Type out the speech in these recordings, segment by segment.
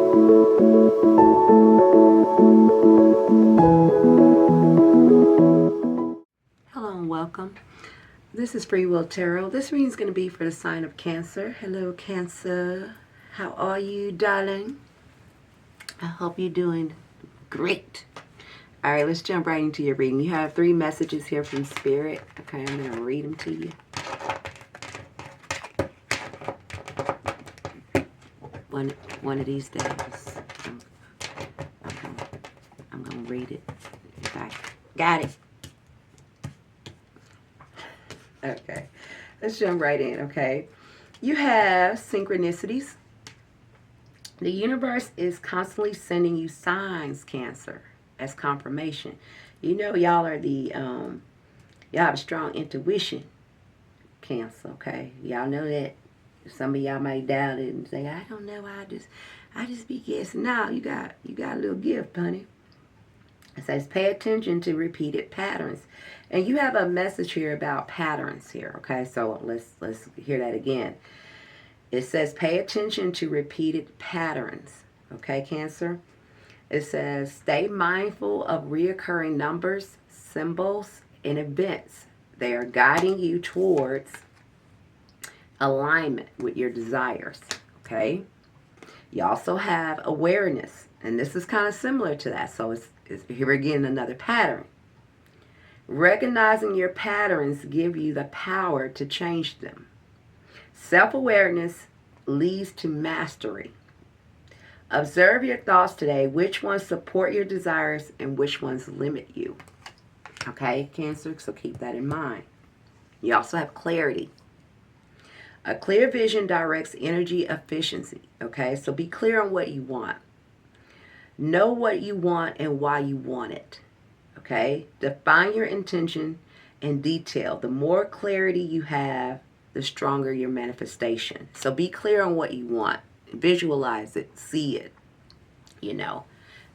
Hello and welcome. This is Freewill Tarot. This reading is going to be for the sign of Cancer. Hello, Cancer. How are you, darling? I hope you're doing great. All right, let's jump right into your reading. You have 3 messages here from Spirit. Okay, I'm going to read them to you. One of these days, I'm going to read it. If I got it. Okay, let's jump right in, okay? You have synchronicities. The universe is constantly sending you signs, Cancer, as confirmation. You know y'all are the, y'all have a strong intuition, Cancer, okay? Y'all know that. Some of y'all might doubt it and say, I don't know, I just be guessing. Now you got a little gift, honey. It says, pay attention to repeated patterns. And you have a message here about patterns here, okay? So let's hear that again. It says, pay attention to repeated patterns, okay, Cancer? It says, stay mindful of reoccurring numbers, symbols, and events. They are guiding you towards alignment with your desires, okay? You also have awareness, and this is kind of similar to that. So it's here again another pattern. Recognizing your patterns give you the power to change them. Self-awareness leads to mastery. Observe your thoughts today. Which ones support your desires and which ones limit you? Okay, Cancer, so keep that in mind. You also have clarity. A clear vision directs energy efficiency. Okay, so be clear on what you want. Know what you want and why you want it. Okay, define your intention in detail. The more clarity you have, the stronger your manifestation. So be clear on what you want. Visualize it. See it. You know,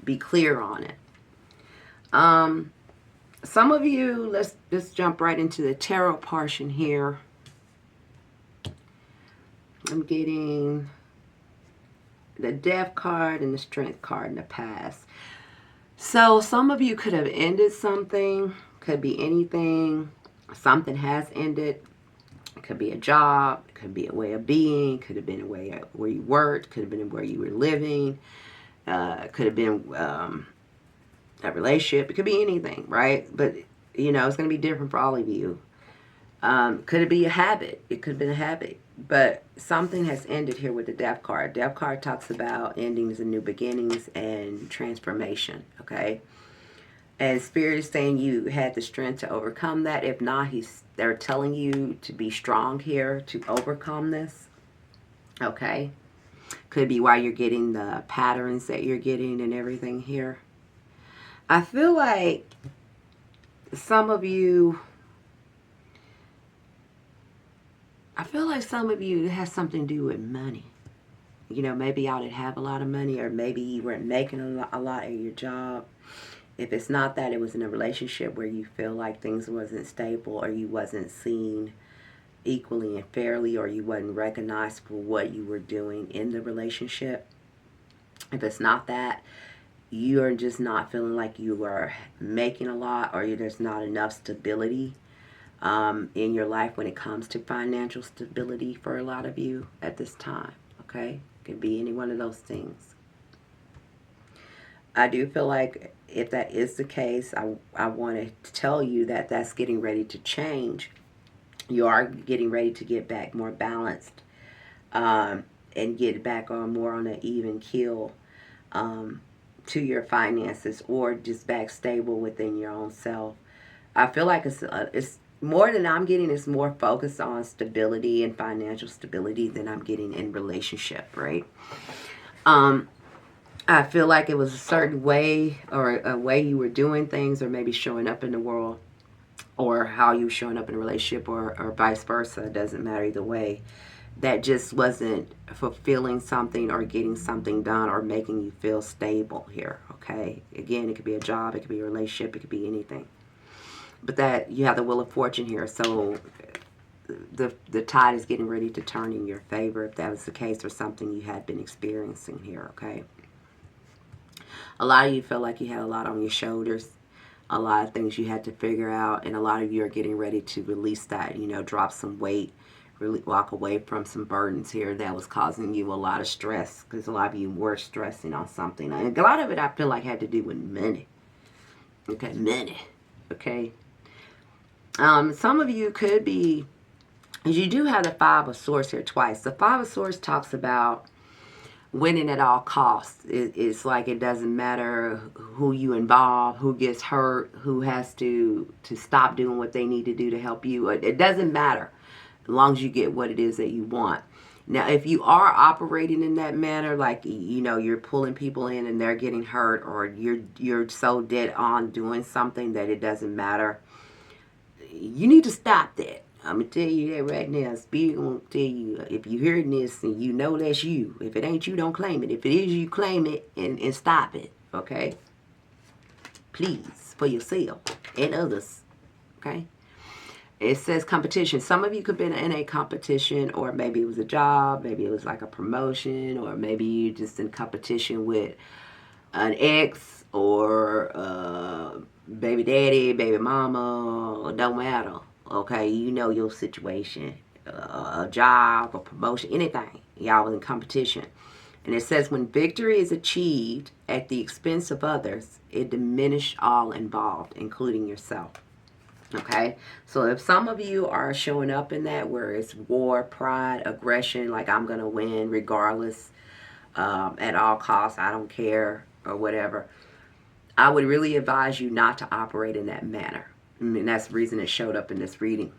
be clear on it. Some of you, let's just jump right into the tarot portion here. I'm getting the Death card and the Strength card in the past. So some of you could have ended something. Could be anything. Something has ended. It could be a job. It could be a way of being. Could have been a way where you worked. Could have been where you were living. Could have been a relationship. It could be anything, right? But, you know, it's going to be different for all of you. Could it be a habit? It could have been a habit. But something has ended here with the Death card. Death card talks about endings and new beginnings and transformation, okay? And Spirit is saying you had the strength to overcome that. If not, they're telling you to be strong here to overcome this, okay? Could be why you're getting the patterns that you're getting and everything here. I feel like some of you... it has something to do with money. You know, maybe y'all didn't have a lot of money, or maybe you weren't making a lot at your job. If it's not that, it was in a relationship where you feel like things wasn't stable, or you wasn't seen equally and fairly, or you wasn't recognized for what you were doing in the relationship. If it's not that, you're just not feeling like you are making a lot, or there's not enough stability in your life when it comes to financial stability for a lot of you at this time, okay? It could be any one of those things. I do feel like if that is the case, I want to tell you that that's getting ready to change. You are getting ready to get back more balanced and get back on more on an even keel to your finances, or just back stable within your own self. I feel like it's more than I'm getting, is more focused on stability and financial stability than I'm getting in relationship, right? I feel like it was a certain way, or a way you were doing things, or maybe showing up in the world, or how you were showing up in a relationship, or vice versa. It doesn't matter either way. That just wasn't fulfilling something, or getting something done, or making you feel stable here, okay? Again, it could be a job, it could be a relationship, it could be anything. But that you have the Wheel of Fortune here, so the tide is getting ready to turn in your favor if that was the case, or something you had been experiencing here, okay? A lot of you felt like you had a lot on your shoulders, a lot of things you had to figure out, and a lot of you are getting ready to release that, drop some weight, really walk away from some burdens here that was causing you a lot of stress, because a lot of you were stressing on something. And a lot of it I feel like had to do with money. Okay, money. Okay. Some of you could be, you do have the Five of Swords here twice. The Five of Swords talks about winning at all costs. It's like it doesn't matter who you involve, who gets hurt, who has to stop doing what they need to do to help you. It doesn't matter as long as you get what it is that you want. Now, if you are operating in that manner, like, you're pulling people in and they're getting hurt, or you're so dead on doing something that it doesn't matter, you need to stop that. I'm going to tell you that right now. Spirit going to tell you, if you're hearing this and you know that's you. If it ain't you, don't claim it. If it is you, claim it and stop it. Okay? Please, for yourself and others. Okay? It says competition. Some of you could have been in a competition, or maybe it was a job, maybe it was like a promotion, or maybe you're just in competition with an ex, or baby daddy, baby mama, don't matter. Okay, you know your situation, a job, a promotion, anything. Y'all was in competition. And it says when victory is achieved at the expense of others, it diminishes all involved, including yourself. Okay, so if some of you are showing up in that where it's war, pride, aggression, like I'm going to win regardless, at all costs, I don't care, or whatever, I would really advise you not to operate in that manner. I mean, that's the reason it showed up in this reading.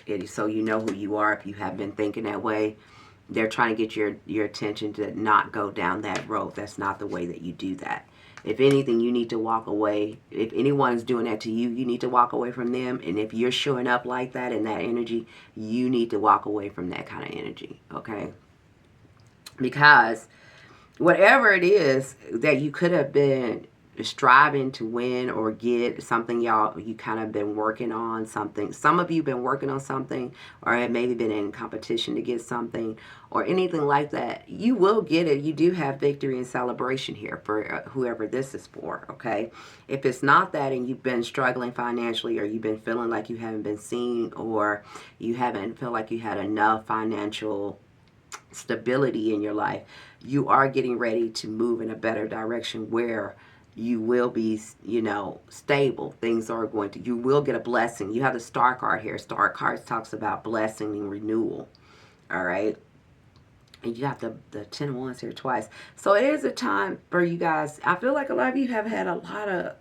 It is so you know who you are. If you have been thinking that way, they're trying to get your attention to not go down that road. That's not the way that you do that. If anything, you need to walk away. If anyone's doing that to you, you need to walk away from them. And if you're showing up like that in that energy, you need to walk away from that kind of energy, okay? Because whatever it is that you could have been striving to win or get, something you kind of been working on, something, some of you been working on something, or have maybe been in competition to get something or anything like that, you will get it. You do have victory and celebration here for whoever this is for, okay? If it's not that and you've been struggling financially, or you've been feeling like you haven't been seen, or you haven't felt like you had enough financial stability in your life, you are getting ready to move in a better direction where you will be, stable. Things are going to, you will get a blessing. You have the Star card here. Star card talks about blessing and renewal. All right. And you have the 10 of Wands here twice. So it is a time for you guys. I feel like a lot of you have had a lot of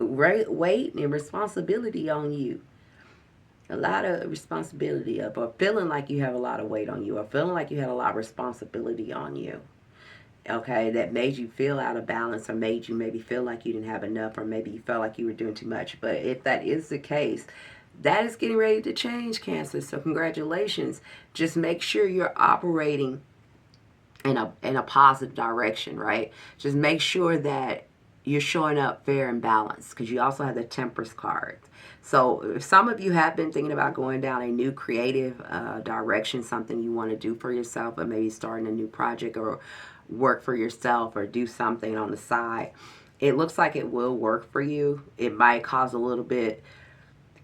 weight and responsibility on you. A lot of responsibility of, or feeling like you have a lot of weight on you, or feeling like you had a lot of responsibility on you. Okay, that made you feel out of balance, or made you maybe feel like you didn't have enough, or maybe you felt like you were doing too much. But if that is the case, that is getting ready to change, Cancer. So congratulations. Just make sure you're operating in a positive direction, right? Just make sure that you're showing up fair and balanced, because you also have the Temperance card. So if some of you have been thinking about going down a new creative direction, something you want to do for yourself, or maybe starting a new project, or work for yourself, or do something on the side, it looks like it will work for you. It might cause a little bit,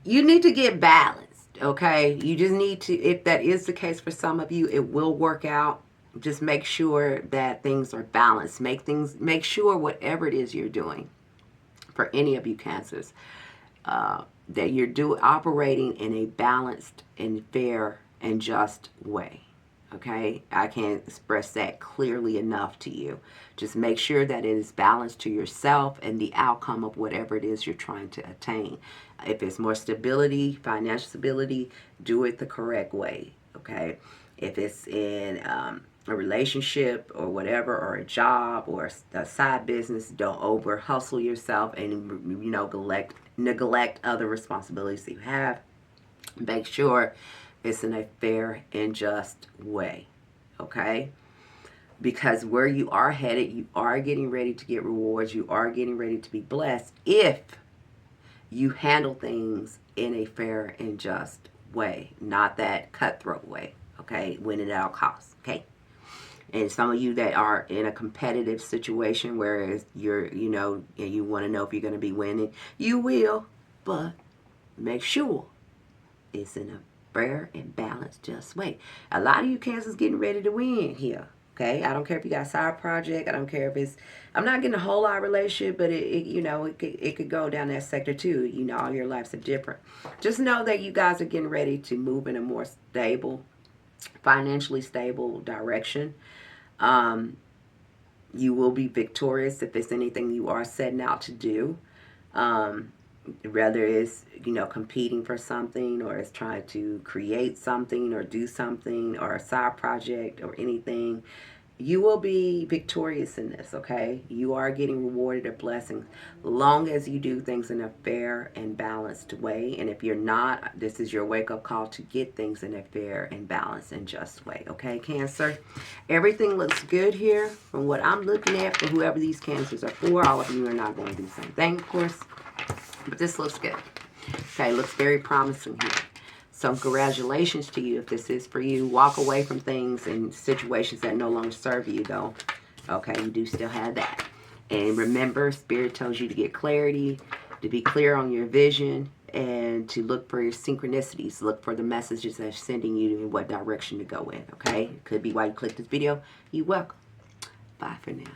you need to get balanced, okay? You just need to, if that is the case for some of you, it will work out. Just make sure that things are balanced. Make sure whatever it is you're doing, for any of you Cancers, that you're operating in a balanced and fair and just way. Okay, I can't express that clearly enough to you. Just make sure that it is balanced to yourself and the outcome of whatever it is you're trying to attain. If it's more stability, financial stability, do it the correct way. Okay, if it's in a relationship or whatever, or a job or a side business, don't over hustle yourself and neglect other responsibilities that you have. Make sure it's in a fair and just way, okay? Because where you are headed, you are getting ready to get rewards. You are getting ready to be blessed if you handle things in a fair and just way, not that cutthroat way, okay? Win at all costs, okay? And some of you that are in a competitive situation where you're, you know, and you want to know if you're going to be winning, you will, but make sure it's in a fair and balanced just way. A lot of you Cancers getting ready to win here. Okay, I don't care if you got a side project. I don't care if it's, I'm not getting a whole lot of relationship, but you know, it could go down that sector too. You know, all your lives are different. Just know that you guys are getting ready to move in a more stable, financially stable direction. You will be victorious if it's anything you are setting out to do. Whether it's, you know, competing for something, or it's trying to create something or do something, or a side project or anything, you will be victorious in this, okay? You are getting rewarded or blessings long as you do things in a fair and balanced way. And if you're not, this is your wake-up call to get things in a fair and balanced and just way, okay, Cancer? Everything looks good here from what I'm looking at for whoever these Cancers are for. All of you are not going to do the same thing, of course, but this looks good. Okay, looks very promising here. So congratulations to you if this is for you. Walk away from things and situations that no longer serve you, though. Okay, you do still have that. And remember, Spirit tells you to get clarity, to be clear on your vision, and to look for your synchronicities. Look for the messages that's sending you in what direction to go in, okay? Could be why you clicked this video. You're welcome. Bye for now.